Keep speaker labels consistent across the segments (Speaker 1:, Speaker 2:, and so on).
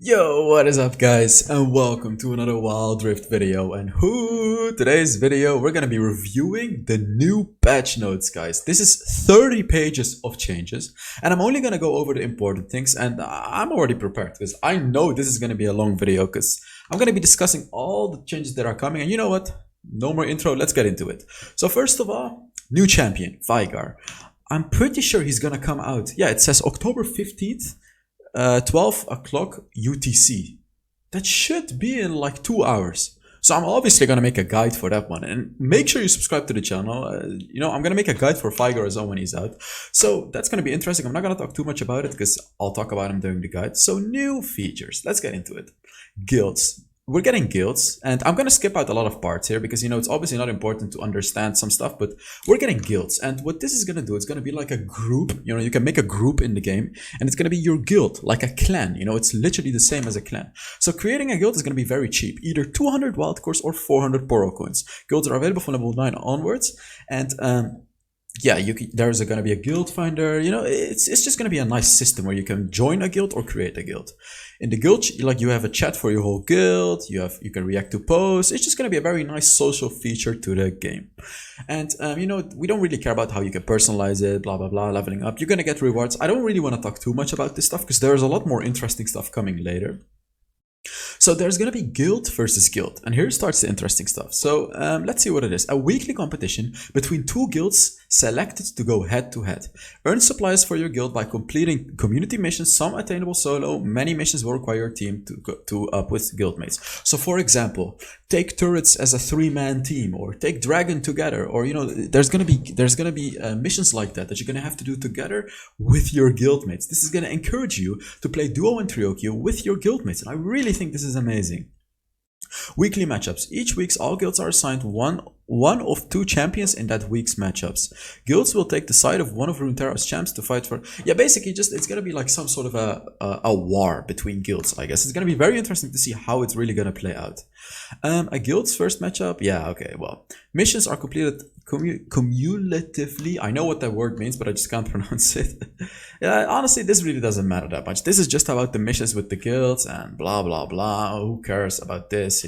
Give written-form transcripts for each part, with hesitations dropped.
Speaker 1: Yo, what is up guys, and welcome to another Wild Rift video. And today's video we're gonna be reviewing the new patch notes, guys. This is 30 pages of changes, and I'm only gonna go over the important things, and I'm already prepared because I know this is gonna be a long video because I'm gonna be discussing all the changes that are coming. And you know what? No more intro, let's get into it. So first of all, new champion, Veigar. I'm pretty sure he's gonna come out. Yeah, it says October 15th. 12 o'clock UTC. That should be in like 2 hours. So I'm obviously gonna make a guide for that one, and make sure you subscribe to the channel. I'm gonna make a guide for Veigar as well when he's out. So that's gonna be interesting. I'm not gonna talk too much about it because I'll talk about him during the guide. So new features. Let's get into it. Guilds. We're getting guilds, and I'm gonna skip out a lot of parts here because it's obviously not important to understand some stuff, but we're getting guilds. And what this is gonna do, it's gonna be like a group. You can make a group in the game, and it's gonna be your guild, like a clan. It's literally the same as a clan. So creating a guild is gonna be very cheap, either 200 wild cores or 400 poro coins. Guilds are available from level 9 onwards, and yeah, there's going to be a guild finder. It's just going to be a nice system where you can join a guild or create a guild. In the guild, you have a chat for your whole guild. You can react to posts. It's just going to be a very nice social feature to the game. And we don't really care about how you can personalize it, blah blah blah, leveling up. You're going to get rewards. I don't really want to talk too much about this stuff because there's a lot more interesting stuff coming later. So there's going to be guild versus guild, and here starts the interesting stuff. So let's see what it is. A weekly competition between two guilds selected to go head to head. Earn supplies for your guild by completing community missions, some attainable solo. Many missions will require your team to up with guildmates. So for example, take turrets as a 3-man team, or take dragon together, or there's gonna be missions like that you're gonna have to do together with your guildmates. This is gonna encourage you to play duo and trio queue with your guildmates, and I really think this is amazing. Weekly matchups. Each week, all guilds are assigned one of 2 champions in that week's matchups. Guilds will take the side of one of Runeterra's champs to fight for... Yeah, basically, it's gonna be like some sort of a war between guilds, I guess. It's gonna be very interesting to see how it's really gonna play out. A guild's first matchup? Yeah, okay, well. Missions are completed cumulatively. I know what that word means, but I just can't pronounce it. Yeah, honestly, this really doesn't matter that much. This is just about the missions with the guilds and blah blah blah. Who cares about this,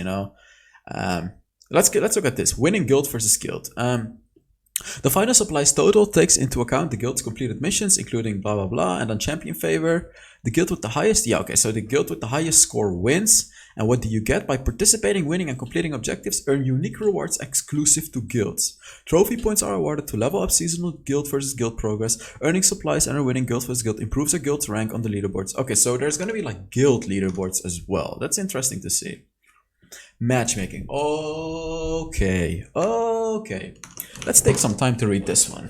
Speaker 1: Let's look at this. Winning guild versus guild. The final supplies total takes into account the guild's completed missions, including blah blah blah, and on champion favor. The guild with the highest, yeah, okay, so the guild with the highest score wins. And what do you get? By participating, winning, and completing objectives, earn unique rewards exclusive to guilds. Trophy points are awarded to level up seasonal guild versus guild progress. Earning supplies and winning guild versus guild improves a guild's rank on the leaderboards. Okay, so there's gonna be like guild leaderboards as well. That's interesting to see. Matchmaking. Okay. Let's take some time to read this one,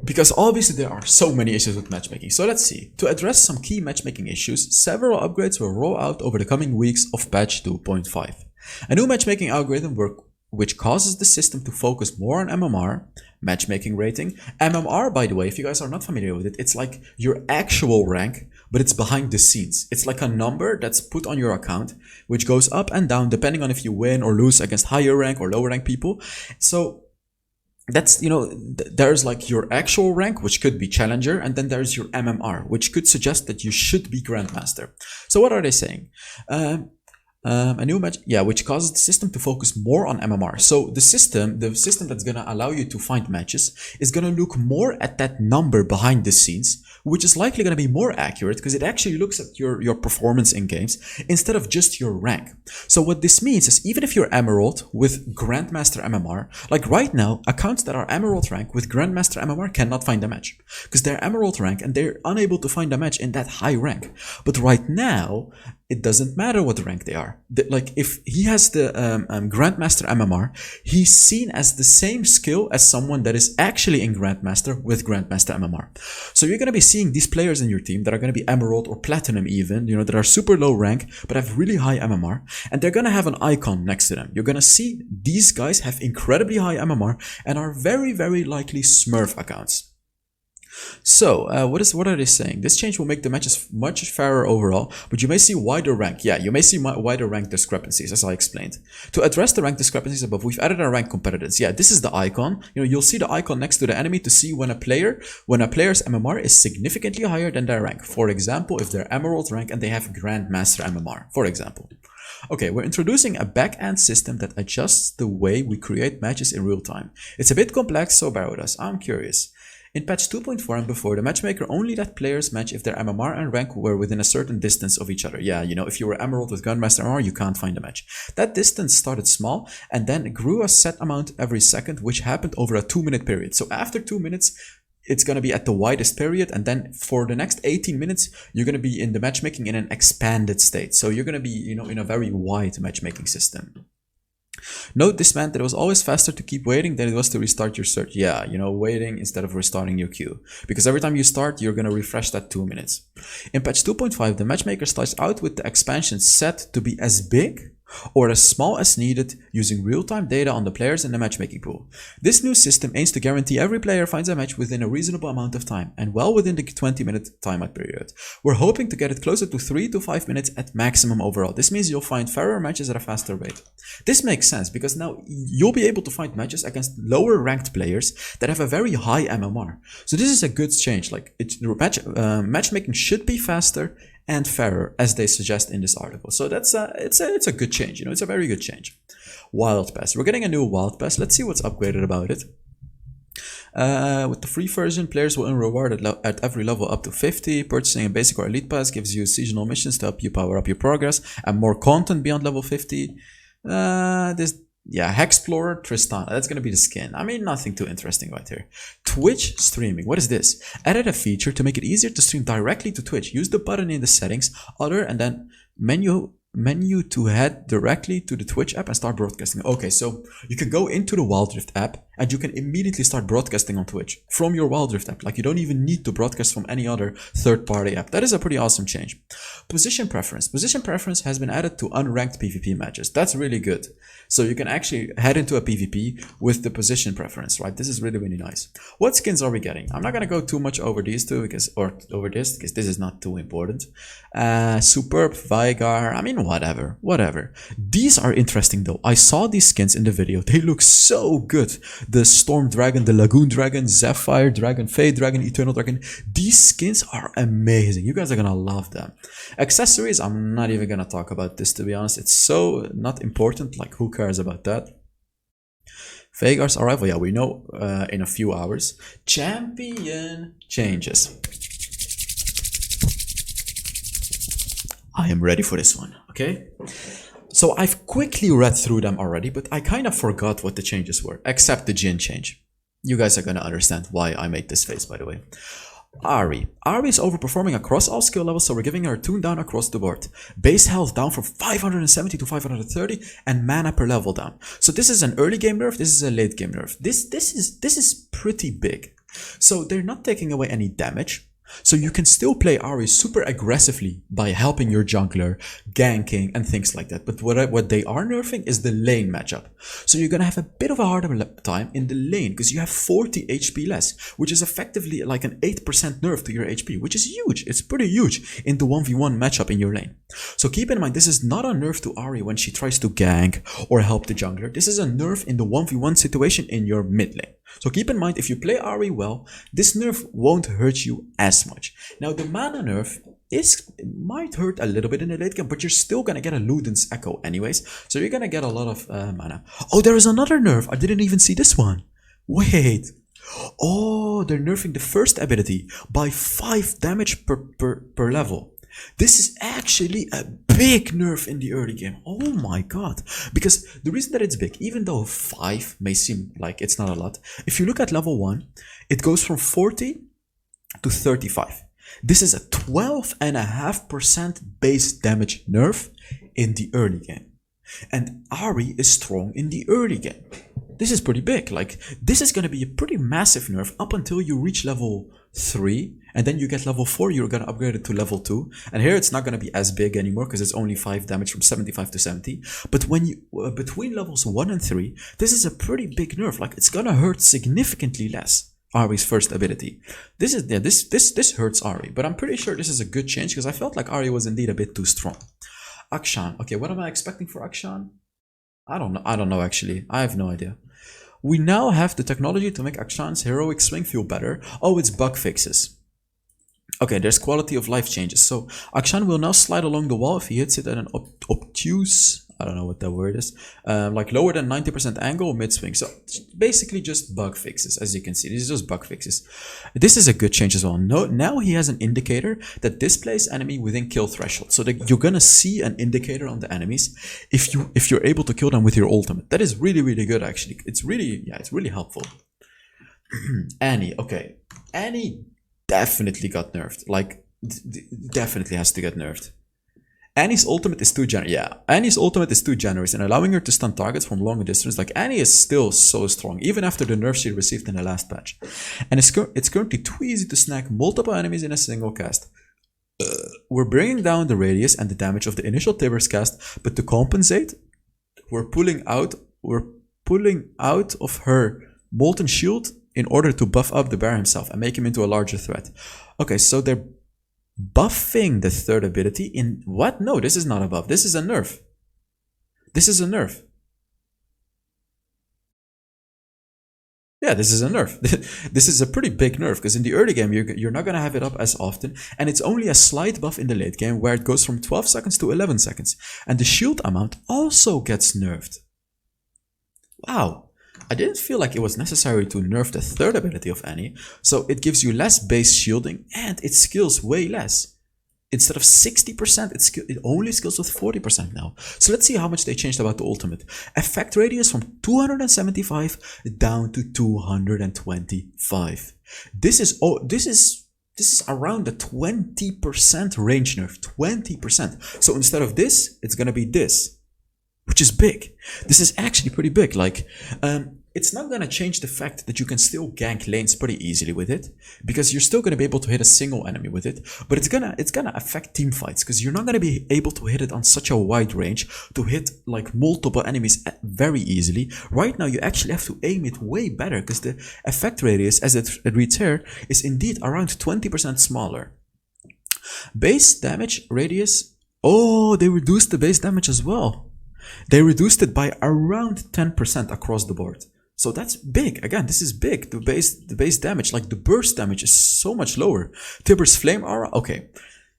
Speaker 1: because obviously there are so many issues with matchmaking. So let's see. To address some key matchmaking issues, several upgrades will roll out over the coming weeks of patch 2.5. A new matchmaking algorithm which causes the system to focus more on MMR, matchmaking rating. MMR, by the way, if you guys are not familiar with it, it's like your actual rank, but it's behind the scenes. It's like a number that's put on your account, which goes up and down depending on if you win or lose against higher rank or lower rank people. So that's, there's like your actual rank, which could be challenger, and then there's your MMR, which could suggest that you should be grandmaster. So what are they saying? A new match, yeah, which causes the system to focus more on MMR. So the system that's gonna allow you to find matches is gonna look more at that number behind the scenes, which is likely gonna be more accurate because it actually looks at your performance in games instead of just your rank. So what this means is, even if you're Emerald with Grandmaster MMR, like right now, accounts that are Emerald rank with Grandmaster MMR cannot find a match because they're Emerald rank and they're unable to find a match in that high rank. But right now, it doesn't matter what rank they are. Like if he has the Grandmaster MMR, he's seen as the same skill as someone that is actually in Grandmaster with Grandmaster MMR. So you're going to be seeing these players in your team that are going to be Emerald or Platinum even, that are super low rank but have really high MMR, and they're going to have an icon next to them. You're going to see these guys have incredibly high MMR and are very, very likely Smurf accounts. So, what are they saying? This change will make the matches much fairer overall, but you may see wider rank. Yeah, you may see wider rank discrepancies, as I explained. To address the rank discrepancies above, we've added our rank competitors. Yeah, this is the icon. You know, you'll see the icon next to the enemy to see when a player's MMR is significantly higher than their rank. For example, if they're Emerald rank and they have Grandmaster MMR, for example. Okay, we're introducing a back-end system that adjusts the way we create matches in real time. It's a bit complex, so bear with us. I'm curious. In patch 2.4 and before, the matchmaker only let players match if their MMR and rank were within a certain distance of each other. Yeah, you know, if you were Emerald with Grandmaster MMR, you can't find a match. That distance started small and then grew a set amount every second, which happened over a 2-minute period. So after 2 minutes, it's going to be at the widest period, and then for the next 18 minutes, you're going to be in the matchmaking in an expanded state. So you're going to be, you know, in a very wide matchmaking system. Note this meant that it was always faster to keep waiting than it was to restart your search. Yeah, you know, waiting instead of restarting your queue. Because every time you start, you're going to refresh that 2 minutes. In patch 2.5, the matchmaker starts out with the expansion set to be as big or as small as needed using real-time data on the players in the matchmaking pool. This new system aims to guarantee every player finds a match within a reasonable amount of time and well within the 20-minute timeout period. We're hoping to get it closer to 3 to 5 minutes at maximum overall. This means you'll find fairer matches at a faster rate. This makes sense because now you'll be able to find matches against lower ranked players that have a very high MMR. So this is a good change. Like matchmaking should be faster and fairer, as they suggest in this article. So that's it's a good change. You know, it's a very good change. Wild Pass. We're getting a new Wild Pass. Let's see what's upgraded about it. With the free version, players will earn reward at every level up to 50. Purchasing a basic or elite pass gives you seasonal missions to help you power up your progress and more content beyond level 50. Hexplorer, Tristana. That's going to be the skin. I mean, nothing too interesting right here. Twitch streaming. What is this? Added a feature to make it easier to stream directly to Twitch. Use the button in the settings, other, and then menu to head directly to the Twitch app and start broadcasting. Okay, so you can go into the Wild Rift app and you can immediately start broadcasting on Twitch from your Wild Rift app. Like, you don't even need to broadcast from any other third-party app. That is a pretty awesome change. Position preference. Position preference has been added to unranked PvP matches. That's really good. So you can actually head into a PvP with the position preference, right? This is really, really nice. What skins are we getting? I'm not going to go too much over these two because this is not too important. Superb, Vigar, I mean, whatever. These are interesting though. I saw these skins in the video. They look so good. The Storm Dragon, the Lagoon Dragon, Zephyr Dragon, Fade Dragon, Eternal Dragon. These skins are amazing. You guys are gonna love them. Accessories, I'm not even gonna talk about this, to be honest. It's so not important. Like, who cares about that? Vagar's arrival, yeah, we know in a few hours. Champion changes. I am ready for this one, okay? So I've quickly read through them already, but I kind of forgot what the changes were, except the Jhin change. You guys are gonna understand why I made this face, by the way. Ahri. Ahri is overperforming across all skill levels, so we're giving her a tune down across the board. Base health down from 570 to 530, and mana per level down. So this is an early game nerf, this is a late game nerf. This is pretty big. So they're not taking away any damage. So you can still play Ahri super aggressively by helping your jungler, ganking, and things like that. But what they are nerfing is the lane matchup. So you're gonna have a bit of a harder time in the lane because you have 40 HP less, which is effectively like an 8% nerf to your HP, which is huge. It's pretty huge in the 1v1 matchup in your lane. So keep in mind, this is not a nerf to Ahri when she tries to gank or help the jungler. This is a nerf in the 1v1 situation in your mid lane. So keep in mind, if you play Ahri well, this nerf won't hurt you as much. Now the mana nerf might hurt a little bit in the late game, but you're still gonna get a Luden's Echo anyways, so you're gonna get a lot of mana. Oh, there is another nerf. I didn't even see this one. Wait. Oh, they're nerfing the first ability by 5 damage per level. This is actually a big nerf in the early game. Oh my god. Because the reason that it's big, even though 5 may seem like it's not a lot, if you look at level 1, it goes from 40 to 35. This is a 12.5% base damage nerf in the early game. And Ahri is strong in the early game. This is pretty big. Like, this is going to be a pretty massive nerf up until you reach level 3, and then you get level 4, you're going to upgrade it to level 2, and here it's not going to be as big anymore because it's only 5 damage from 75 to 70. But when you between levels 1 and 3, this is a pretty big nerf. Like, it's going to hurt significantly less. Ari's first ability. This is this hurts Ari, but I'm pretty sure this is a good change because I felt like Ari was indeed a bit too strong. Akshan. Okay, what am I expecting for Akshan? I don't know actually. I have no idea. We now have the technology to make Akshan's heroic swing feel better. Oh, it's bug fixes. Okay, there's quality of life changes. So Akshan will now slide along the wall if he hits it at an obtuse, I don't know what that word is, like lower than 90% angle mid-swing. So basically just bug fixes, as you can see. These are just bug fixes. This is a good change as well. Now he has an indicator that displays enemy within kill threshold. So that you're gonna see an indicator on the enemies if you're able to kill them with your ultimate. That is really, really good actually. It's really helpful. Annie, okay. Annie definitely got nerfed. Like, definitely has to get nerfed. Annie's ultimate is too generous. Yeah, Annie's ultimate is too generous in allowing her to stun targets from long distance. Like, Annie is still so strong, even after the nerf she received in the last patch. And it's currently too easy to snag multiple enemies in a single cast. We're bringing down the radius and the damage of the initial Tiber's cast, but to compensate, we're pulling out of her Molten Shield in order to buff up the bear himself and make him into a larger threat. Okay, so they're buffing the third ability in what? No, this is not a buff. This is a nerf. This is a nerf. Yeah, this is a nerf. This is a pretty big nerf because in the early game you're not gonna have it up as often, and it's only a slight buff in the late game where it goes from 12 seconds to 11 seconds, and the shield amount also gets nerfed. Wow. I didn't feel like it was necessary to nerf the third ability of Annie, so it gives you less base shielding and it skills way less. Instead of 60%, it only skills with 40% now. So let's see how much they changed about the ultimate. Effect radius from 275 down to 225. This is around the 20% range nerf, 20%. So instead of this, it's gonna be this, which is big. This is actually pretty big. Like, it's not gonna change the fact that you can still gank lanes pretty easily with it, because you're still gonna be able to hit a single enemy with it. But it's gonna affect team fights because you're not gonna be able to hit it on such a wide range to hit like multiple enemies very easily. Right now, you actually have to aim it way better because the effect radius, as it reads here, is indeed around 20% smaller. Base damage radius. Oh, they reduced the base damage as well. They reduced it by around 10% across the board. So that's big. Again, this is big. The base damage, like the burst damage, is so much lower. Tiber's flame aura. Okay,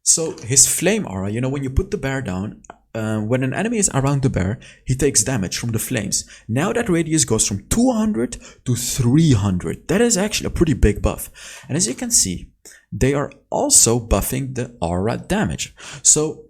Speaker 1: so his flame aura, you know, when you put the bear down, when an enemy is around the bear, he takes damage from the flames. Now that radius goes from 200 to 300. That is actually a pretty big buff. And as you can see, they are also buffing the aura damage. So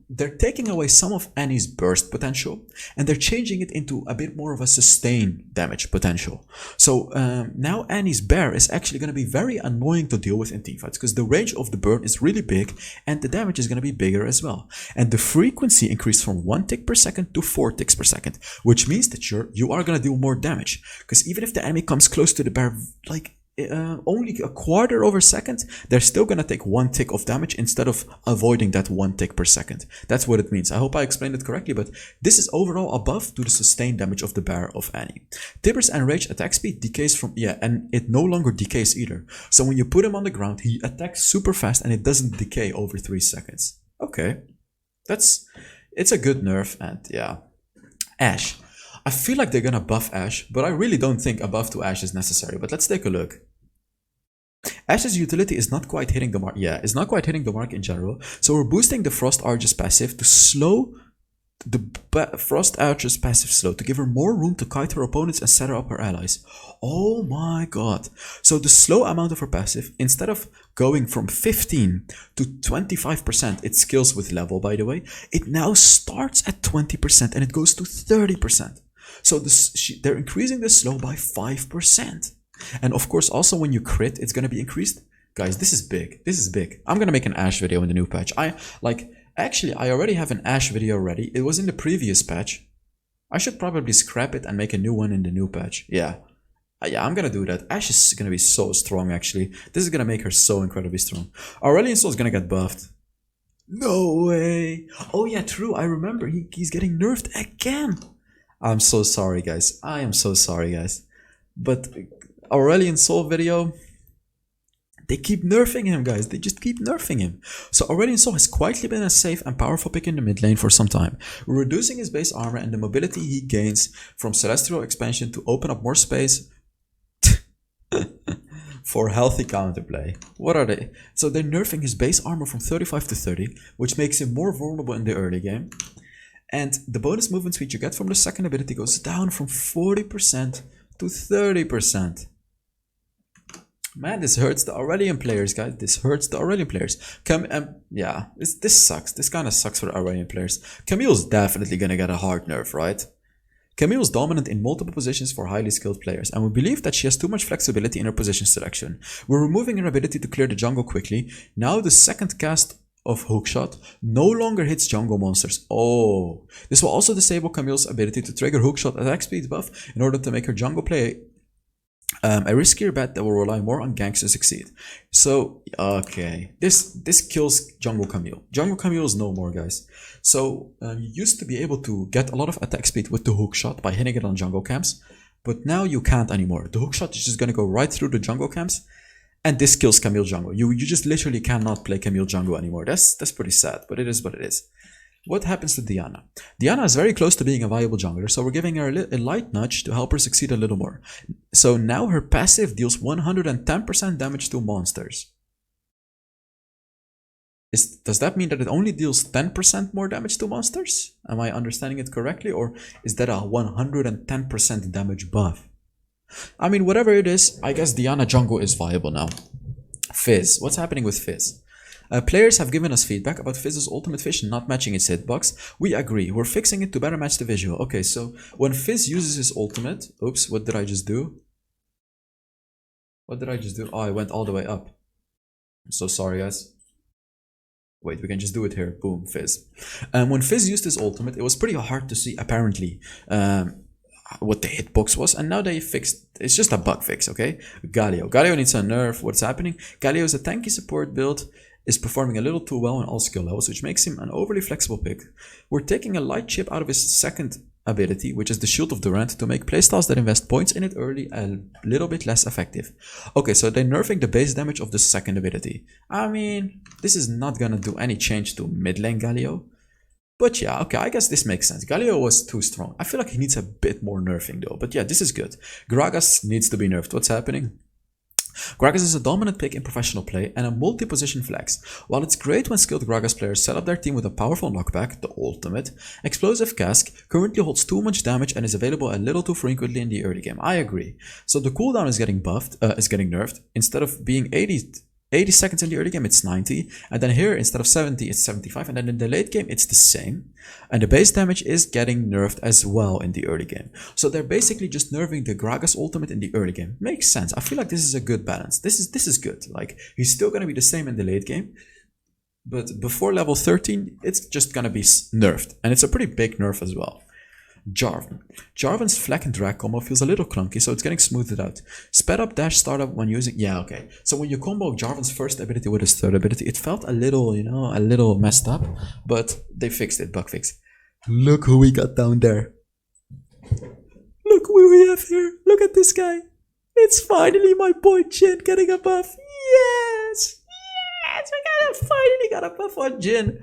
Speaker 1: they're taking away some of Annie's burst potential and they're changing it into a bit more of a sustain damage potential. So now Annie's bear is actually going to be very annoying to deal with in teamfights because the range of the burn is really big and the damage is going to be bigger as well. And the frequency increased from 1 tick per second to 4 ticks per second, which means that you are going to deal more damage, because even if the enemy comes close to the bear, like only a quarter of a second, they're still gonna take 1 tick of damage instead of avoiding that 1 tick per second. That's what it means. I hope I explained it correctly, but this is overall a buff to the sustained damage of the bear of Annie. Tiber's enraged attack speed decays from, and it no longer decays either. So when you put him on the ground, he attacks super fast and it doesn't decay over 3 seconds. Okay, it's a good nerf. And yeah, Ashe. I feel like they're gonna buff Ashe, but I really don't think a buff to Ashe is necessary. But let's take a look. Ashe's utility is not quite hitting the mark. Yeah, it's not quite hitting the mark in general. So we're boosting the Frost Archer's passive to slow the Frost Archer's passive slow to give her more room to kite her opponents and set her up her allies. Oh my god. So the slow amount of her passive, instead of going from 15 to 25%, it scales with level, by the way, it now starts at 20% and it goes to 30%. So they're increasing the slow by 5%. And of course, also when you crit, it's going to be increased. Guys, this is big. This is big. I'm going to make an Ashe video in the new patch. Actually, I already have an Ashe video ready. It was in the previous patch. I should probably scrap it and make a new one in the new patch. Yeah, I'm going to do that. Ashe is going to be so strong, actually. This is going to make her so incredibly strong. Aurelion Soul is going to get buffed. No way. Oh yeah, true. I remember. He's getting nerfed again. I'm so sorry, guys. I am so sorry, guys. But Aurelion Sol video, they keep nerfing him, guys. They just keep nerfing him. So Aurelion Sol has quietly been a safe and powerful pick in the mid lane for some time, reducing his base armor and the mobility he gains from Celestial expansion to open up more space for healthy counterplay. What are they? So they're nerfing his base armor from 35 to 30, which makes him more vulnerable in the early game. And the bonus movement speed you get from the second ability goes down from 40% to 30%. Man, this hurts the Aurelion players, guys. This hurts the Aurelion players. Yeah, this sucks. This kind of sucks for the Aurelion players. Camille's definitely gonna get a hard nerf, right? Camille's dominant in multiple positions for highly skilled players, and we believe that she has too much flexibility in her position selection. We're removing her ability to clear the jungle quickly. Now the second cast of Hookshot no longer hits jungle monsters. Oh, this will also disable Camille's ability to trigger Hookshot attack speed buff in order to make her jungle play a riskier bet that will rely more on ganks to succeed. So, okay, this kills Jungle Camille. Jungle Camille is no more, guys. So, you used to be able to get a lot of attack speed with the hookshot by hitting it on jungle camps, but now you can't anymore. The hookshot is just gonna go right through the jungle camps, and this kills Camille jungle. You just literally cannot play Camille jungle anymore. That's pretty sad, but it is what it is. What happens to Diana? Diana is very close to being a viable jungler, so we're giving her a light nudge to help her succeed a little more. So now her passive deals 110% damage to monsters. Does that mean that it only deals 10% more damage to monsters? Am I understanding it correctly, or is that a 110% damage buff? I mean, whatever it is, I guess Diana jungle is viable now. Fizz. What's happening with Fizz? Players have given us feedback about Fizz's ultimate fish not matching its hitbox. We agree. We're fixing it to better match the visual. Okay, so when Fizz uses his ultimate... Oops, what did I just do? What did I just do? Oh, I went all the way up. I'm so sorry, guys. Wait, we can just do it here. Boom, Fizz. When Fizz used his ultimate, it was pretty hard to see, apparently, what the hitbox was, and now they fixed... It's just a bug fix, okay? Galio. Galio needs a nerf. What's happening? Galio is a tanky support build, is performing a little too well on all skill levels, which makes him an overly flexible pick. We're taking a light chip out of his second ability, which is the Shield of Durant, to make playstyles that invest points in it early a little bit less effective. Okay, so they're nerfing the base damage of the second ability. I mean, this is not gonna do any change to mid lane Galio. But yeah, okay, I guess this makes sense. Galio was too strong. I feel like he needs a bit more nerfing though. But yeah, this is good. Gragas needs to be nerfed. What's happening? Gragas is a dominant pick in professional play and a multi-position flex. While it's great when skilled Gragas players set up their team with a powerful knockback, the ultimate, Explosive Cask currently holds too much damage and is available a little too frequently in the early game. I agree. So the cooldown is getting buffed, is getting nerfed. Instead of being 80 seconds in the early game, it's 90, and then here instead of 70 it's 75, and then in the late game it's the same, and the base damage is getting nerfed as well in the early game. So they're basically just nerfing the Gragas ultimate in the early game. Makes sense. I feel like this is a good balance. This is good. Like, he's still gonna be the same in the late game, but before level 13 it's just gonna be nerfed, and it's a pretty big nerf as well. Jarvan. Jarvan's Fleck and Drag combo feels a little clunky, so it's getting smoothed out. Sped up dash startup when using... Yeah, okay. So when you combo Jarvan's first ability with his third ability, it felt a little, you know, a little messed up, but they fixed it, bug fix. Look who we got down there. Look who we have here. Look at this guy. It's finally my boy Jin getting a buff. Yes! Yes! We finally got a buff on Jin.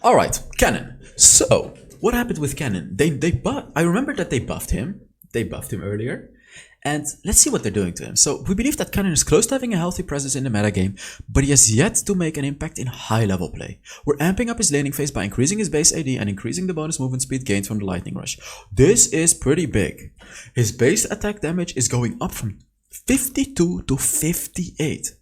Speaker 1: Alright, Cannon. So, what happened with Cannon? I remember that they buffed him. They buffed him earlier. And let's see what they're doing to him. So, we believe that Cannon is close to having a healthy presence in the metagame, but he has yet to make an impact in high-level play. We're amping up his laning phase by increasing his base AD and increasing the bonus movement speed gained from the Lightning Rush. This is pretty big. His base attack damage is going up from 52 to 58.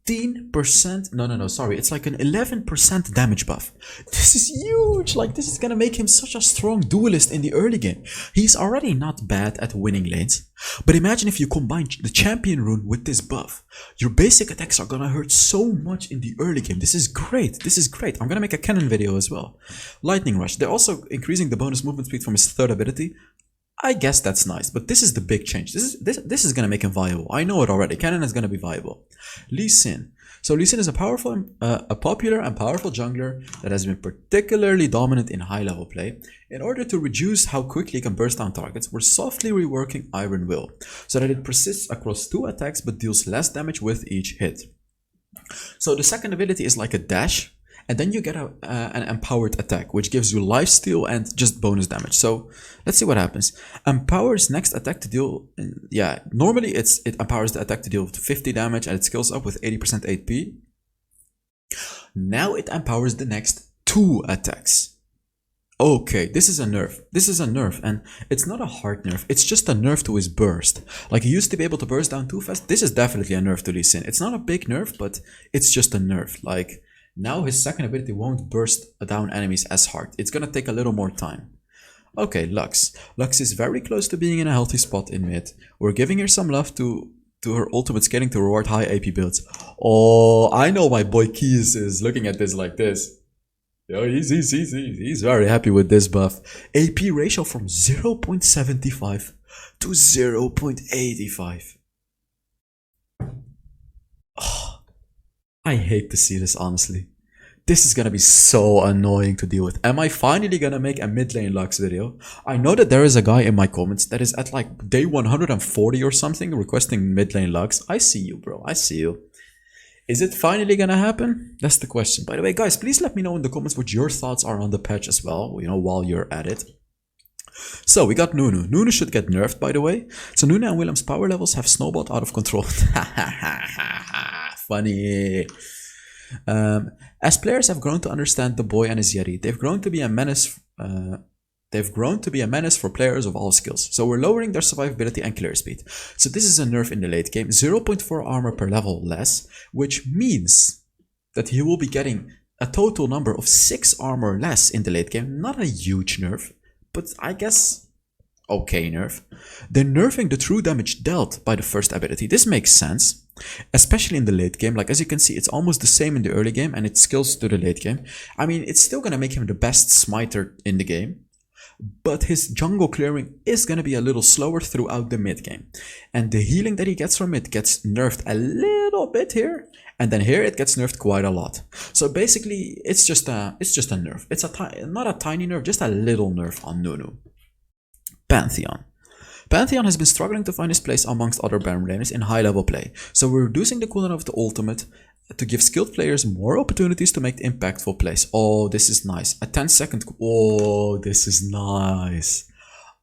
Speaker 1: 15%, no, sorry, it's like an 11% damage buff. This is huge. Like, this is gonna make him such a strong duelist in the early game. He's already not bad at winning lanes, but imagine if you combine the champion rune with this buff. Your basic attacks are gonna hurt so much in the early game. This is great. This is great. I'm gonna make a cannon video as well. Lightning Rush. They're also increasing the bonus movement speed from his third ability. I guess that's nice, but this is the big change. This is gonna make him viable. I know it already. Cannon is gonna be viable. Lee Sin. So Lee Sin is a popular and powerful jungler that has been particularly dominant in high level play. In order to reduce how quickly he can burst down targets, we're softly reworking Iron Will so that it persists across 2 attacks but deals less damage with each hit. So the second ability is like a dash, and then you get an empowered attack, which gives you lifesteal and just bonus damage. So let's see what happens. Empowers next attack to deal, normally it empowers the attack to deal 50 damage and it scales up with 80% AP. Now it empowers the next 2 attacks. Okay, this is a nerf. This is a nerf, and it's not a hard nerf. It's just a nerf to his burst. Like, he used to be able to burst down too fast. This is definitely a nerf to Lee Sin. It's not a big nerf, but it's just a nerf. Like, now his second ability won't burst down enemies as hard. It's gonna take a little more time. Okay, Lux. Lux is very close to being in a healthy spot in mid. We're giving her some love to her ultimate scaling to reward high AP builds. Oh, I know my boy Keys is looking at this like this. Yo, he's very happy with this buff. AP ratio from 0.75 to 0.85. I hate to see this, honestly. This is gonna be so annoying to deal with. Am I finally gonna make a mid lane Lux video? I know that there is a guy in my comments that is at like day 140 or something requesting mid lane Lux. I see you, bro. I see you. Is it finally gonna happen? That's the question. By the way, guys, please let me know in the comments what your thoughts are on the patch as well, you know, while you're at it. So we got Nunu. Nunu should get nerfed, by the way. So Nunu and Willem's power levels have snowballed out of control. Funny. As players have grown to understand the boy and his Yeti, they've grown to be a menace. For players of all skills. So we're lowering their survivability and clear speed. So this is a nerf in the late game. 0.4 armor per level less, which means that he will be getting a total number of 6 armor less in the late game. Not a huge nerf, but I guess okay nerf. They're nerfing the true damage dealt by the first ability. This makes sense, especially in the late game. Like, as you can see, it's almost the same in the early game and it scales to the late game. I mean, it's still gonna make him the best smiter in the game, but his jungle clearing is gonna be a little slower throughout the mid game. And the healing that he gets from it gets nerfed a little bit here, and then here it gets nerfed quite a lot. So basically, it's just a nerf. It's not a tiny nerf, just a little nerf on Nunu. Pantheon. Pantheon has been struggling to find his place amongst other Baron laners in high level play, so we're reducing the cooldown of the ultimate to give skilled players more opportunities to make impactful plays. Oh, this is nice. A 10-second. Oh, this is nice.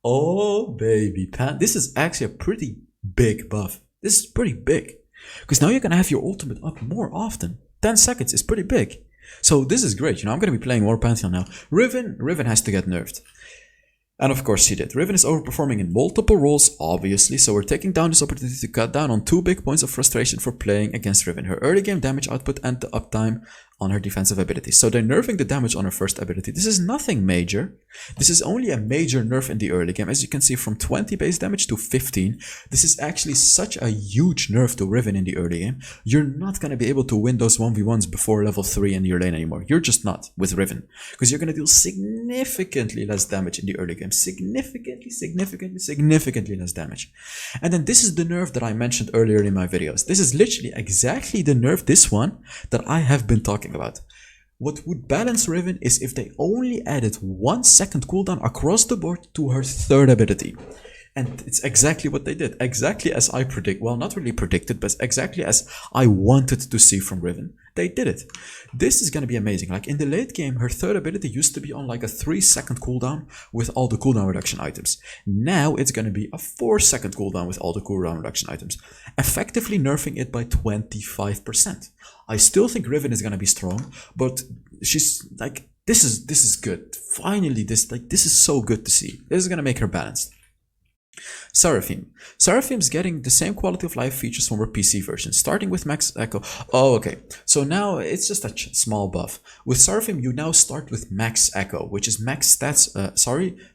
Speaker 1: Oh, baby. This is actually a pretty big buff. This is pretty big, because now you're gonna have your ultimate up more often. 10 seconds is pretty big. So this is great. You know, I'm gonna be playing more Pantheon now. Riven has to get nerfed. And of course he did. Riven is overperforming in multiple roles, obviously, so we're taking down this opportunity to cut down on 2 big points of frustration for playing against Riven: her early game damage output and the uptime on her defensive abilities. So they're nerfing the damage on her first ability. This is nothing major. This is only a major nerf in the early game. As you can see, from 20 base damage to 15. This is actually such a huge nerf to Riven in the early game. You're not going to be able to win those 1v1s before level 3 in your lane anymore. You're just not with Riven, because you're going to deal significantly less damage in the early game. Significantly less damage. And then this is the nerf that I mentioned earlier in my videos. This is literally exactly the nerf, this one, that I have been talking about. What would balance Riven is if they only added 1 second cooldown across the board to her third ability. And it's exactly what they did. Exactly as I predict. Well, not really predicted, but exactly as I wanted to see from Riven. They did it. This is going to be amazing. Like, in the late game, her third ability used to be on like a 3-second cooldown with all the cooldown reduction items. Now it's going to be a 4-second cooldown with all the cooldown reduction items, effectively nerfing it by 25%. I still think Riven is going to be strong, but she's like, this is good. Finally, this is so good to see. This is going to make her balanced. Seraphim. Seraphim's getting the same quality of life features from her PC version, starting with Max Echo. Oh, okay. So now it's just a small buff. With Seraphim, you now start with Max Echo, which is max stats,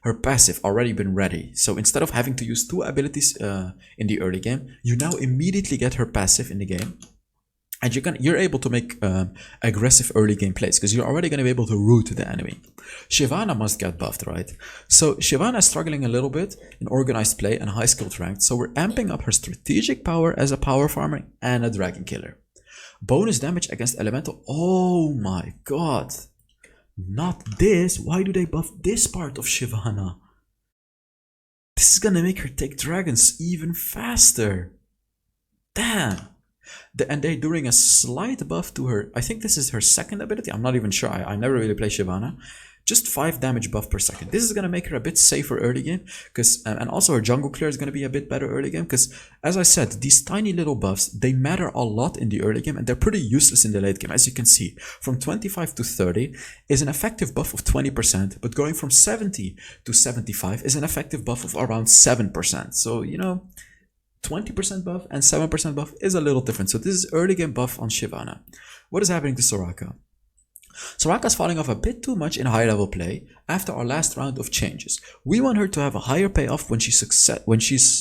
Speaker 1: her passive already been ready. So instead of having to use 2 abilities in the early game, you now immediately get her passive in the game. And you're able to make aggressive early game plays because you're already going to be able to root the enemy. Shyvana must get buffed, right? So Shyvana is struggling a little bit in organized play and high skilled ranked, so we're amping up her strategic power as a power farmer and a dragon killer. Bonus damage against elemental. Oh my god. Not this. Why do they buff this part of Shyvana? This is going to make her take dragons even faster. Damn. And they're doing a slight buff to her. I think this is her second ability. I'm not even sure. I never really play Shyvana. Just 5 damage buff per second. This is going to make her a bit safer early game. And also her jungle clear is going to be a bit better early game. Because as I said, these tiny little buffs, they matter a lot in the early game. And they're pretty useless in the late game. As you can see, from 25 to 30 is an effective buff of 20%. But going from 70 to 75 is an effective buff of around 7%. So, you know, 20% buff and 7% buff is a little different. So this is early game buff on Shyvana. What is happening to Soraka? Soraka's falling off a bit too much in high level play after our last round of changes. We want her to have a higher payoff when she's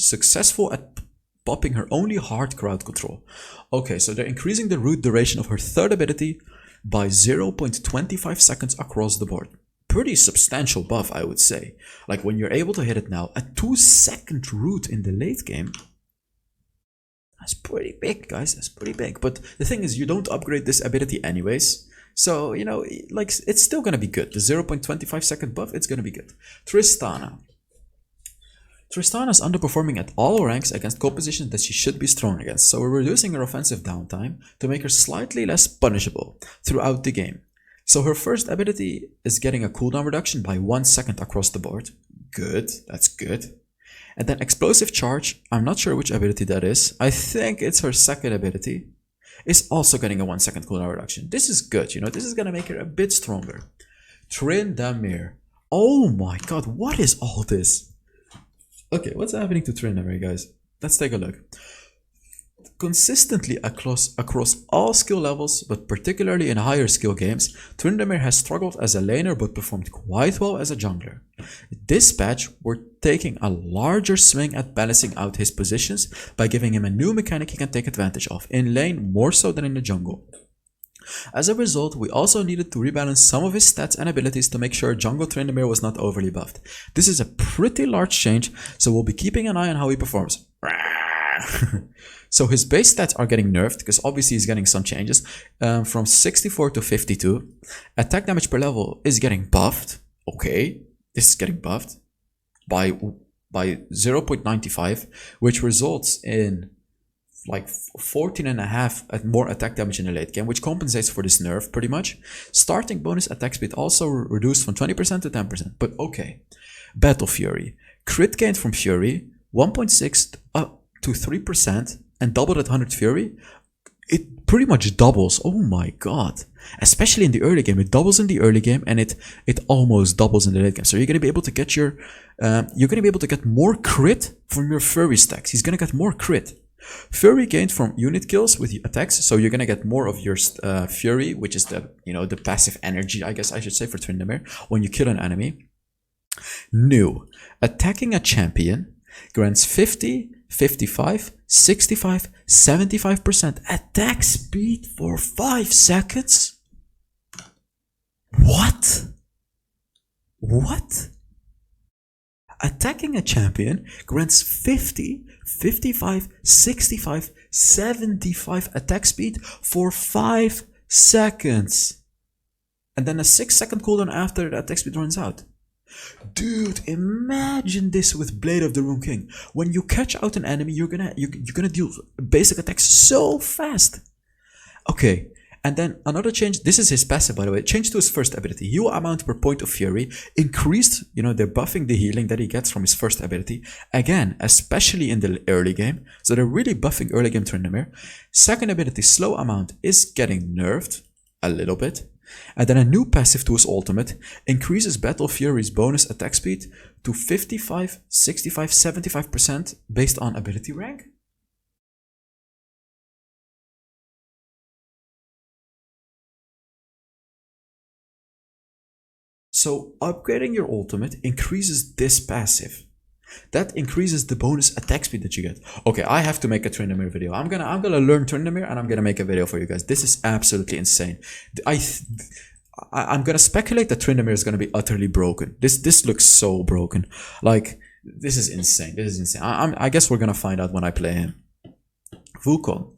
Speaker 1: successful at popping her only hard crowd control. Okay, so they're increasing the root duration of her third ability by 0.25 seconds across the board. Pretty substantial buff, I would say. Like when you're able to hit it now, a 2-second root in the late game, that's pretty big, guys. That's pretty big. But the thing is, you don't upgrade this ability anyways. So, you know, like, it's still going to be good. The 0.25 second buff, it's going to be good. Tristana. Tristana is underperforming at all ranks against compositions that she should be strong against. So we're reducing her offensive downtime to make her slightly less punishable throughout the game. So her first ability is getting a cooldown reduction by 1 second across the board. Good. That's good. And then Explosive Charge, I'm not sure which ability that is. I think it's her second ability. Is also getting a 1 second cooldown reduction. This is good, you know, this is gonna make her a bit stronger. Tryndamere. Oh my god, what is all this? Okay, what's happening to Tryndamere, guys? Let's take a look. Consistently across all skill levels, but particularly in higher skill games, Tryndamere has struggled as a laner but performed quite well as a jungler. This patch, we're taking a larger swing at balancing out his positions by giving him a new mechanic he can take advantage of, in lane more so than in the jungle. As a result, we also needed to rebalance some of his stats and abilities to make sure jungle Tryndamere was not overly buffed. This is a pretty large change, so we'll be keeping an eye on how he performs. So his base stats are getting nerfed because obviously he's getting some changes from 64 to 52. Attack damage per level is getting buffed. Okay, this is getting buffed by 0.95, which results in like 14.5 more attack damage in the late game, which compensates for this nerf pretty much. Starting bonus attack speed also reduced from 20% to 10%. But okay, Battle Fury. Crit gain from Fury 1.6 up to 3% and doubled at 100 Fury. It pretty much doubles. Oh my god. Especially in the early game. It doubles in the early game and it almost doubles in the late game. So you're gonna be able to get your more crit from your Fury stacks. He's gonna get more crit. Fury gained from unit kills with attacks, so you're gonna get more of your Fury, which is the the passive energy, I guess I should say, for Tryndamere when you kill an enemy. New. Attacking a champion grants 50, 55, 65, 75% attack speed for 5 seconds? What? What? Attacking a champion grants 50, 55, 65, 75 attack speed for 5 seconds. And then a 6-second cooldown after the attack speed runs out. Dude, imagine this with Blade of the Rune King. When you catch out an enemy, you're gonna deal basic attacks so fast. Okay, and then another change. This is his passive, by the way. Change to his first ability. Heal amount per point of Fury increased. They're buffing the healing that he gets from his first ability. Again, especially in the early game. So they're really buffing early game Tryndamere. Second ability, slow amount, is getting nerfed a little bit. And then a new passive to his ultimate increases Battle Fury's bonus attack speed to 55, 65, 75% based on ability rank. So upgrading your ultimate increases this passive. That increases the bonus attack speed that you get. Okay, I have to make a Tryndamere video. I'm gonna learn Tryndamere and I'm gonna make a video for you guys. This is absolutely insane. I'm gonna speculate that Tryndamere is gonna be utterly broken. This looks so broken. Like, this is insane. This is insane. I guess we're gonna find out when I play him. Wukong.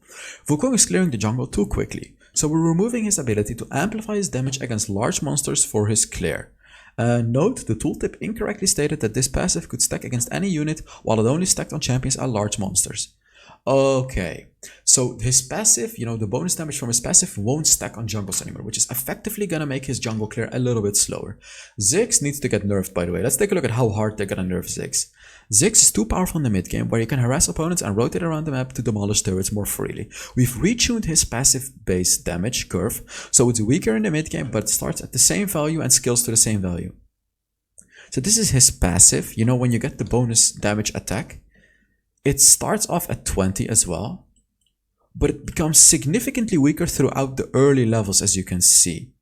Speaker 1: Wukong is clearing the jungle too quickly, so we're removing his ability to amplify his damage against large monsters for his clear. Note, the tooltip incorrectly stated that this passive could stack against any unit, while it only stacked on champions and large monsters. Okay, so his passive, you know, the bonus damage from his passive won't stack on jungles anymore, which is effectively gonna make his jungle clear a little bit slower. Ziggs needs to get nerfed, by the way. Let's take a look at how hard they're gonna nerf Ziggs. Ziggs is too powerful in the mid game, where you can harass opponents and rotate around the map to demolish turrets more freely. We've retuned his passive base damage curve, so it's weaker in the mid game, but starts at the same value and scales to the same value. So this is his passive. You know, when you get the bonus damage attack, it starts off at 20 as well, but it becomes significantly weaker throughout the early levels, as you can see.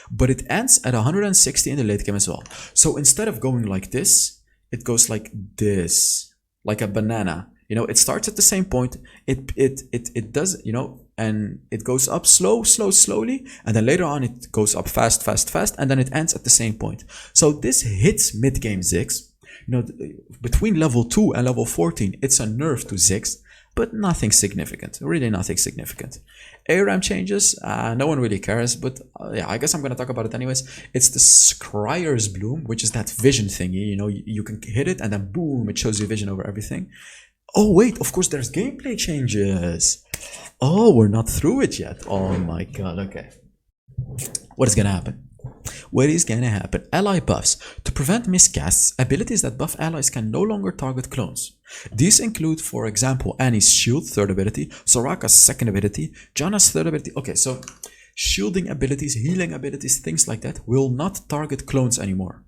Speaker 1: But it ends at 160 in the late game as well. So instead of going like this, it goes like this, like a banana. You know, it starts at the same point. It does, you know, and it goes up slowly, and then later on it goes up fast, and then it ends at the same point. So this hits mid-game Ziggs. You know, between level 2 and level 14, it's a nerf to Ziggs, but nothing significant. Really nothing significant. ARAM changes, no one really cares, but yeah, I guess I'm going to talk about it anyways. It's the Scryer's Bloom, which is that vision thingy. You know, you can hit it and then boom, it shows you vision over everything. Oh wait, of course there's gameplay changes. Oh, we're not through it yet. Oh my god, okay. What is going to happen? What is gonna happen? Ally buffs. To prevent miscasts, abilities that buff allies can no longer target clones. These include, for example, Annie's shield, third ability, Soraka's second ability, Janna's third ability. Okay, so shielding abilities, healing abilities, things like that will not target clones anymore.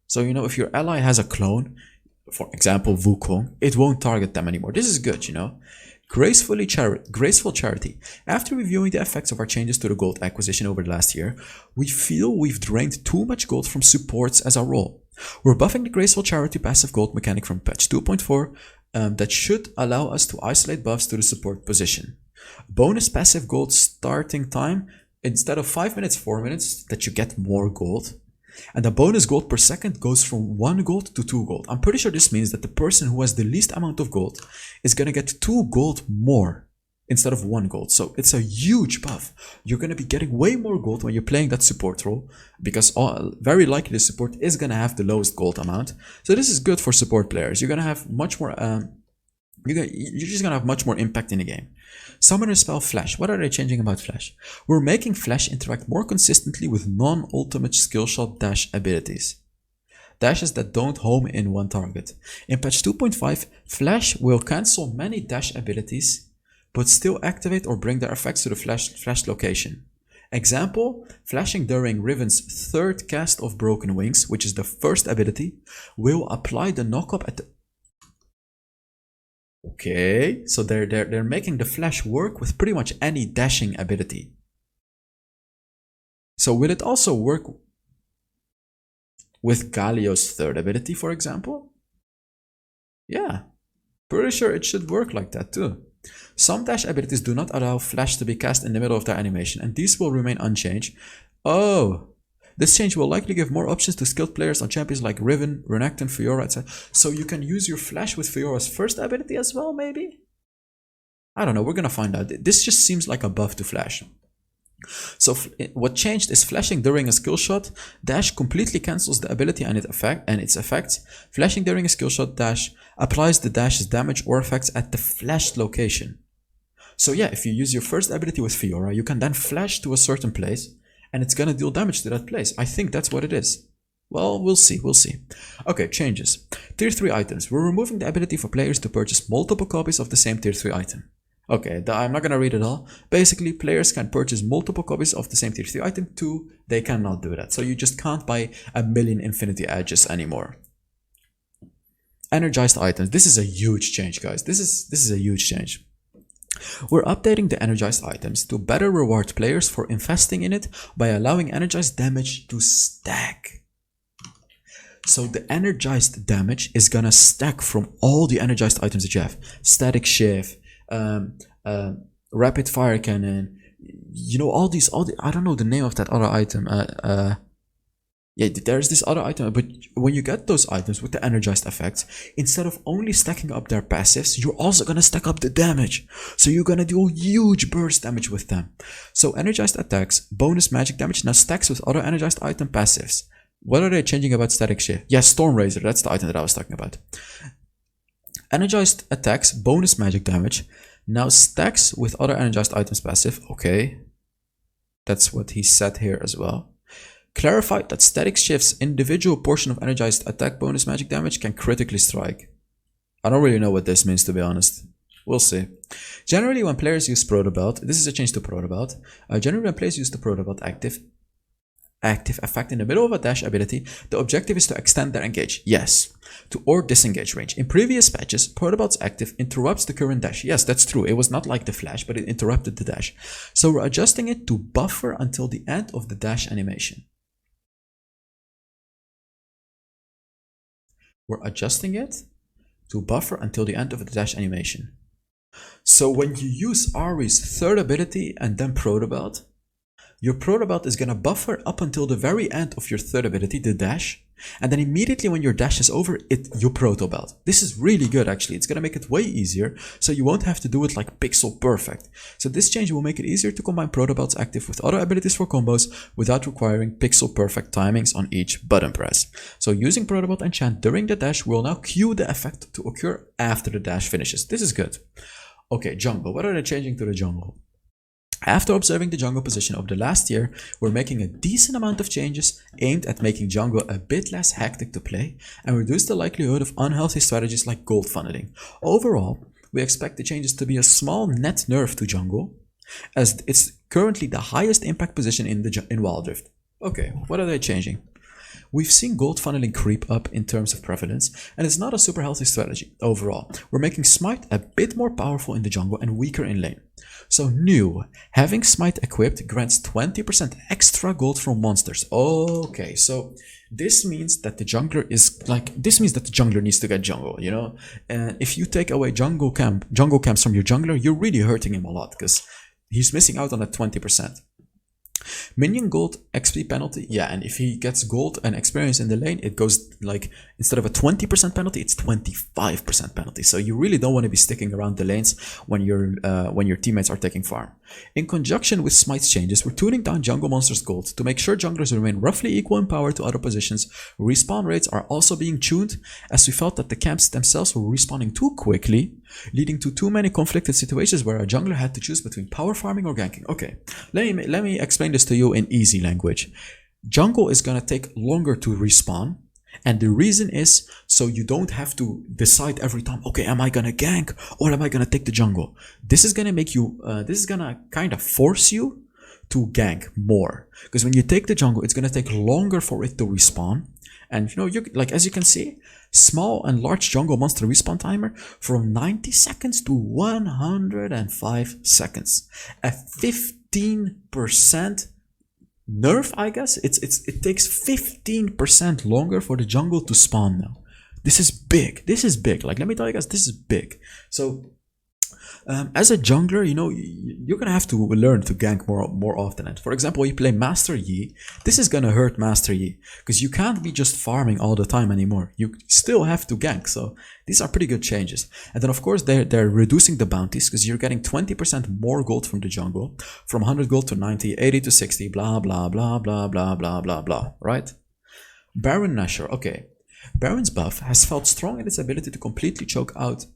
Speaker 1: So, you know, if your ally has a clone, for example, Wukong, it won't target them anymore. This is good, you know. Graceful charity. After reviewing the effects of our changes to the gold acquisition over the last year, we feel we've drained too much gold from supports as our role. We're buffing the graceful charity passive gold mechanic from patch 2.4 that should allow us to isolate buffs to the support position. Bonus passive gold starting time, instead of 5 minutes, 4 minutes, that you get more gold. And the bonus gold per second goes from 1 gold to 2 gold. I'm pretty sure this means that the person who has the least amount of gold is going to get 2 gold more instead of 1 gold. So it's a huge buff. You're going to be getting way more gold when you're playing that support role, because very likely the support is going to have the lowest gold amount. So this is good for support players. You're going to have much more you're just going to have much more impact in the game. Summoner spell Flash. What are they changing about Flash? We're making Flash interact more consistently with non-ultimate skill shot dash abilities. Dashes that don't home in one target. In patch 2.5, Flash will cancel many dash abilities, but still activate or bring their effects to the flash location. Example, flashing during Riven's third cast of Broken Wings, which is the first ability, will apply the knock-up at the... Okay, so they're making the flash work with pretty much any dashing ability. So will it also work with Galio's third ability, for example? Yeah, pretty sure it should work like that too. Some dash abilities do not allow flash to be cast in the middle of their animation, and these will remain unchanged. Oh, this change will likely give more options to skilled players on champions like Riven, Renekton, Fiora, etc. So you can use your flash with Fiora's first ability as well, maybe? I don't know, we're gonna find out. This just seems like a buff to flash. So what changed is flashing during a skill shot. Dash completely cancels the ability and its effects. Flashing during a skill shot, dash applies the dash's damage or effects at the flashed location. So yeah, if you use your first ability with Fiora, you can then flash to a certain place, and it's gonna deal damage to that place. I think that's what it is. Well, we'll see. Okay, changes. Tier 3 items. We're removing the ability for players to purchase multiple copies of the same Tier 3 item. Okay, I'm not gonna read it all. Basically, players can purchase multiple copies of the same tier 3 item. 2, they cannot do that. So you just can't buy a million Infinity Edges anymore. Energized items. This is a huge change, guys. This is a huge change. We're updating the energized items to better reward players for investing in it by allowing energized damage to stack. So the energized damage is gonna stack from all the energized items that you have. Static Shiv, Rapid Fire Cannon, you know, all the, I don't know the name of that other item. Yeah, there's this other item, but when you get those items with the energized effects, instead of only stacking up their passives, you're also gonna stack up the damage. So you're gonna do huge burst damage with them. So energized attacks, bonus magic damage now stacks with other energized item passives. What are they changing about Static Shift? Yes, Storm Razor, that's the item that I was talking about. Energized attacks, bonus magic damage, now stacks with other energized items passive. Okay, that's what he said here as well. Clarified that Static Shift's individual portion of energized attack bonus magic damage can critically strike. I don't really know what this means, to be honest. We'll see. Generally, when players use Protobelt, this is a change to Protobelt. Generally, when players use the Protobelt active effect in the middle of a dash ability, the objective is to extend their engage, yes, to or disengage range. In previous patches, Protobelt's active interrupts the current dash. Yes, that's true. It was not like the flash, but it interrupted the dash. So we're adjusting it to buffer until the end of the dash animation. We're adjusting it to buffer until the end of the dash animation. So when you use Ari's third ability and then Protobelt, your Protobelt is going to buffer up until the very end of your third ability, the dash, and then immediately when your dash is over, you Protobelt. This is really good, actually. It's going to make it way easier, so you won't have to do it like pixel perfect. So this change will make it easier to combine Protobelt's active with other abilities for combos without requiring pixel perfect timings on each button press. So using Protobelt enchant during the dash will now cue the effect to occur after the dash finishes. This is good. Okay, jungle. What are they changing to the jungle? After observing the jungle position of the last year, we're making a decent amount of changes aimed at making jungle a bit less hectic to play and reduce the likelihood of unhealthy strategies like gold funneling. Overall, we expect the changes to be a small net nerf to jungle, as it's currently the highest impact position in Wild Rift. Okay, what are they changing? We've seen gold funneling creep up in terms of prevalence, and it's not a super healthy strategy overall. We're making Smite a bit more powerful in the jungle and weaker in lane. So new, having Smite equipped grants 20% extra gold from monsters. Okay, so this means that the jungler needs to get jungle, you know? And if you take away jungle camps from your jungler, you're really hurting him a lot because he's missing out on that 20%. Minion gold XP penalty, yeah, and if he gets gold and experience in the lane, it goes like, instead of a 20% penalty, it's 25% penalty. So you really don't want to be sticking around the lanes when your teammates are taking farm. In conjunction with Smite's changes, we're tuning down jungle monsters gold to make sure junglers remain roughly equal in power to other positions. Respawn rates are also being tuned, as we felt that the camps themselves were respawning too quickly, leading to too many conflicted situations where a jungler had to choose between power farming or ganking. Okay, let me explain this to you in easy language. Jungle is gonna take longer to respawn, and the reason is so you don't have to decide every time, okay, am I gonna gank or am I gonna take the jungle? This is gonna make you, this is gonna kind of force you to gank more, because when you take the jungle, it's gonna take longer for it to respawn. And you know, like, as you can see, small and large jungle monster respawn timer from 90 seconds to 105 seconds. A 15% nerf, I guess. It takes 15% longer for the jungle to spawn now. This is big. This is big. Like, let me tell you guys, this is big. So as a jungler, you know, you're gonna have to learn to gank more often. And for example, when you play Master Yi, this is gonna hurt Master Yi, because you can't be just farming all the time anymore. You still have to gank. So these are pretty good changes. And then of course they're reducing the bounties, because you're getting 20% more gold from the jungle, from 100 gold to 90, 80 to 60, blah blah blah blah blah blah blah blah. Right? Baron Nashor. Okay, Baron's buff has felt strong in its ability to completely choke out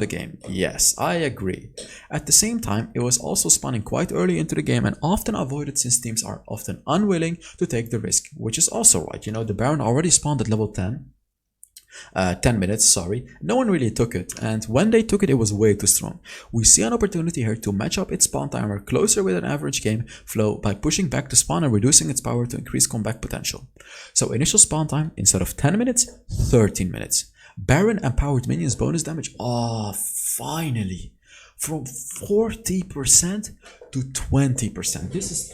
Speaker 1: a game. Yes, I agree. At the same time, it was also spawning quite early into the game and often avoided since teams are often unwilling to take the risk, which is also right. You know, the Baron already spawned at level 10. 10 minutes, sorry. No one really took it, and when they took it, it was way too strong. We see an opportunity here to match up its spawn timer closer with an average game flow by pushing back the spawn and reducing its power to increase comeback potential. So initial spawn time, instead of 10 minutes, 13 minutes. Baron empowered minions bonus damage, oh, finally, from 40% to 20%. This is...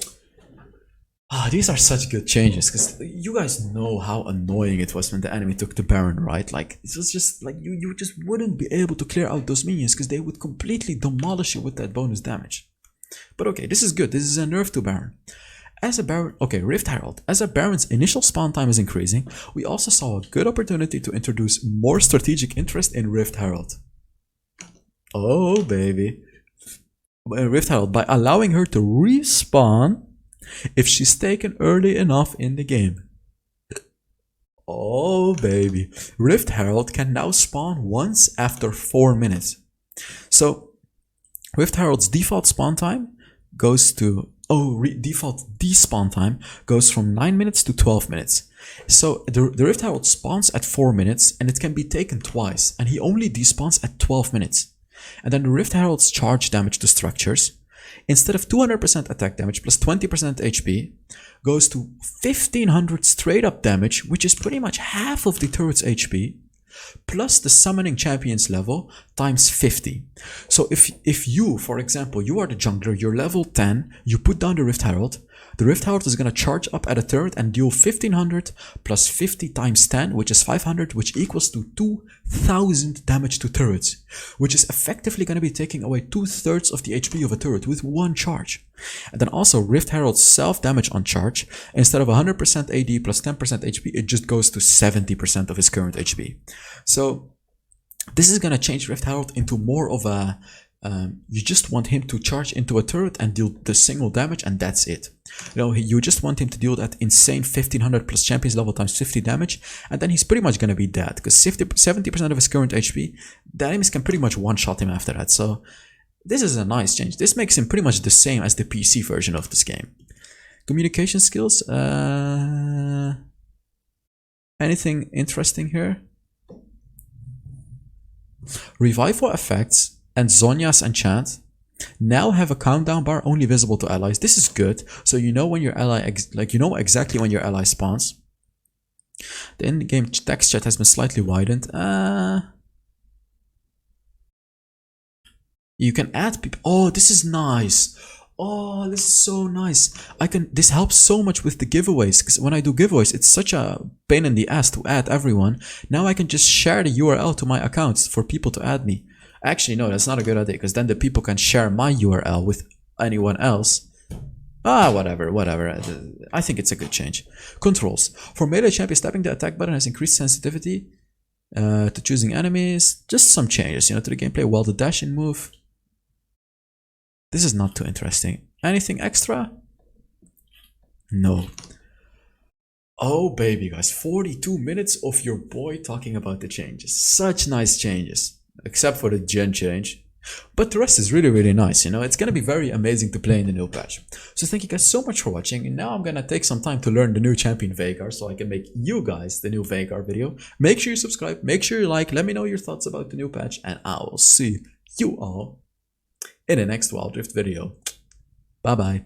Speaker 1: these are such good changes, because you guys know how annoying it was when the enemy took the Baron, right? Like, it was just like you just wouldn't be able to clear out those minions because they would completely demolish you with that bonus damage. But okay, this is good. This is a nerf to Baron. As a Baron, okay, Rift Herald. As a Baron's initial spawn time is increasing, we also saw a good opportunity to introduce more strategic interest in Rift Herald. Oh, baby. Rift Herald, by allowing her to respawn if she's taken early enough in the game. Oh baby. Rift Herald can now spawn once after 4 minutes. So Rift Herald's default spawn time goes to... default despawn time goes from 9 minutes to 12 minutes. So the Rift Herald spawns at 4 minutes and it can be taken twice, and he only despawns at 12 minutes. And then the Rift Herald's charge damage to structures, instead of 200% attack damage plus 20% HP, goes to 1500 straight up damage, which is pretty much half of the turret's HP, plus the summoning champion's level times 50. So if you, for example, you are the jungler, you're level 10, you put down the Rift Herald is going to charge up at a turret and deal 1500 plus 50 times 10, which is 500, which equals to 2000 damage to turrets, which is effectively going to be taking away 2/3 of the HP of a turret with one charge. And then also Rift Herald's self damage on charge, instead of 100% AD plus 10% HP, it just goes to 70% of his current HP. So this is going to change Rift Herald into more of a you just want him to charge into a turret and deal the single damage, and that's it. You know, you just want him to deal that insane 1500 plus champions level times 50 damage, and then he's pretty much gonna be dead, because 70% of his current HP, the enemies can pretty much one-shot him after that. So this is a nice change. This makes him pretty much the same as the PC version of this game. Communication skills, anything interesting here? Revival effects and Zhonya's enchant now have a countdown bar only visible to allies. This is good, so you know when your ally, you know exactly when your ally spawns. The in-game text chat has been slightly widened. You can add people. Oh, this is nice. Oh, this is so nice. This helps so much with the giveaways, because when I do giveaways, it's such a pain in the ass to add everyone. Now I can just share the URL to my accounts for people to add me. Actually, no, that's not a good idea, because then the people can share my URL with anyone else. Whatever. I think it's a good change. Controls. For melee champions, tapping the attack button has increased sensitivity to choosing enemies. Just some changes, you know, to the gameplay, while the dash-in move. This is not too interesting. Anything extra? No. Oh, baby, guys. 42 minutes of your boy talking about the changes. Such nice changes. Except for the gen change, but the rest is really, really nice. You know, it's gonna be very amazing to play in the new patch. So thank you guys so much for watching, and now I'm gonna take some time to learn the new champion Veigar so I can make you guys the new Veigar video. Make sure you subscribe, make sure you like, let me know your thoughts about the new patch, and I will see you all in the next Wild Rift video. Bye bye.